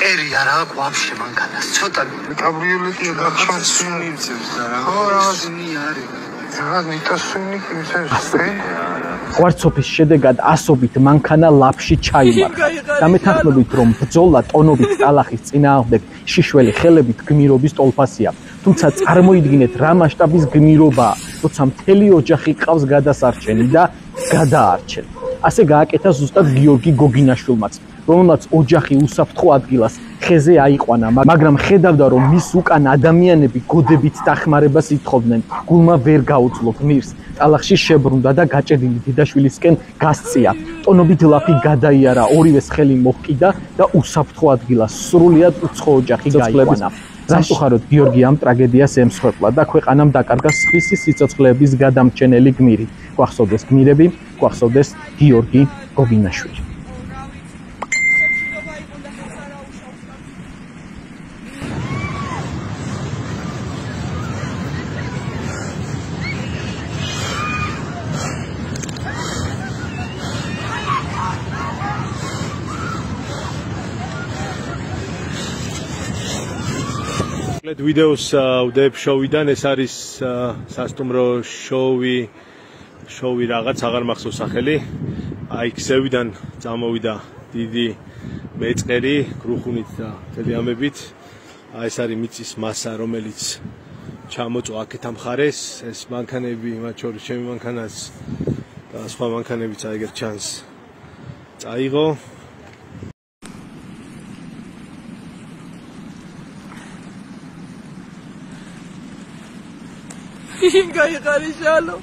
წერი არა აქვს ვაფშე მანქანას ცოტა კაბრიოლეტია გახსნილი მიწევს და რაღაც სუნი არის რაღაც ნიტასუნი მიწევს ღვარცოფის შედეგად ასობით მანქანა ლაფში ჩაიმარხა და მეთანხმებით რომ ბრძოლა ტონობით ტალახის წინააღმდეგ შიშველი ხელებით გმირობის ტოლფასია თუმცა წარმოიდგინეთ რა მასშტაბის გმირობაა როცა მთელი ოჯახი ყავს გადასარჩენი და გადაარჩენ ასე გააკეთა ზუსტად გიორგი გოგინაშვილმაც რომელმაც ოჯახი უსაფრთხო ადგილას ხეზე აიყვანა მაგრამ ხედავდა რომ მის უკან ადამიანები გოდებით დახმარებას ითხოვდნენ გულმა ვერ გაუძლო გმირს ტალახში შებრუნდა და გაჭედილი დიდაშვილისკენ გასწია ტონობით ლაფი გადაიარა ორივეს ხელი მოჰკიდა და უსაფრთხო ადგილას სრულიად უცხო ოჯახი გაიყვანა სამწუხაროდ გიორგი ამ ტრაგედიას ემსხვერპლა და ქვეყანამ დაკარგა სხვისი სიცოცხლეების გადამრჩენელი გმირი გვახსოვდეს გმირები გვახსოვდეს გიორგი გოგინაშვილი ვიდეოს ვდებ შოუიდან ეს არის სასტუმრო შოუი რაღაც აღარ მახსოვს სახელი აი ქსევიდან წამოვიდა დიდი მეწყერი გრუხუნით და თელეამებით აი ეს არის მიწის მასა რომელიც ჩამოწვა აქეთ ამ მხარეს ეს მანქანები მათ შორის ჩემი მანქანაც და სხვა მანქანებიც აი ეგრე ჩანს წაიღო გაიყარი შალო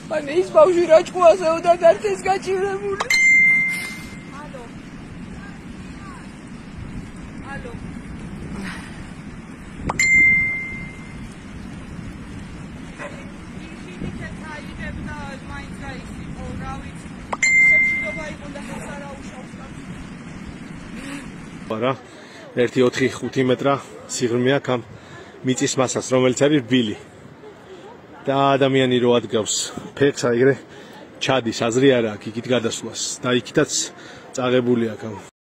Pane ის ბავშვი რა ჭკუასეო და დარჩეს გაჭირებული. Алло. Алло. არა 1.4-5 მეტრა სიღრმე აქვს ამ მიწის მასას რომელიც არის რბილი და ადამიანი რო ადგავს ფეხს აიგრე ჩადის აზრი არა აქ იქით გადასვლას და იქითაც წაღებული აქვს